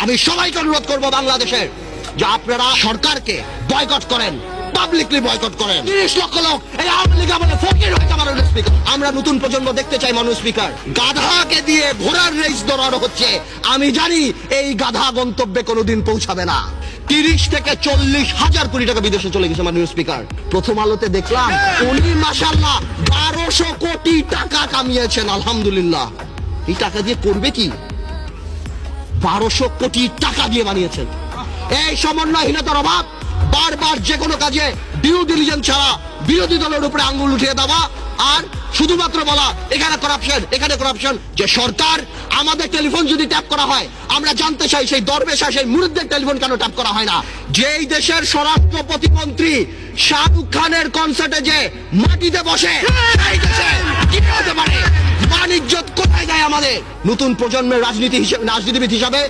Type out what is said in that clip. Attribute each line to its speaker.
Speaker 1: আমি সবাইকে অনুরোধ করব বাংলাদেশের যে আপনারা সরকারকে বয়কট করেন, পাবলিকলি বয়কট করেন। 30 লক্ষ লোক এই আওয়ামী লীগ আমাদের ফকির হয়েছে মাননীয় স্পিকার। আমরা নতুন প্রজন্ম দেখতে চাই মাননীয় স্পিকার। গাধাকে দিয়ে ঘোড়ার রেস দৌড়ানো হচ্ছে। আমি জানি এই গাধা গন্তব্যে কোনোদিন পৌঁছাবে না। 30 থেকে 40 হাজার কোটি টাকা বিদেশে চলে গেছে মাননীয় স্পিকার। প্রথম আলোতে দেখলাম উনি মাশাআল্লাহ 1200 কোটি টাকা কামিয়েছেন। আলহামদুলিল্লাহ। এই টাকা দিয়ে করবে কি? 1200 কোটি টাকা দিয়ে বানিয়েছেন। এই সমন্বয়হীনতার অভাব, বারবার যে কোনো কাজে ডিউ ডিলিজেন্স ছাড়া বিরোধী দলের উপরে আঙ্গুল উঠিয়ে দেওয়া আর শুধুমাত্র বলা এখানে করাপশন, এখানে করাপশন। যে সরকার আমাদের টেলিফোন যদি ট্যাপ করা হয়, আমরা জানতে চাই সেই দরবেশা সেই মুরিদদের টেলিফোন কেন ট্যাপ করা হয় না? যেই দেশের স্বরাষ্ট্র প্রতিমন্ত্রী শাহরুখ খানের কনসার্টে যে মাটিতে বসে, সেই দেশে কি হতে পারে? মান ইজ্জত কোথায় যায় আমাদের? নতুন প্রজন্মের রাজনীতিবিদ হিসাবে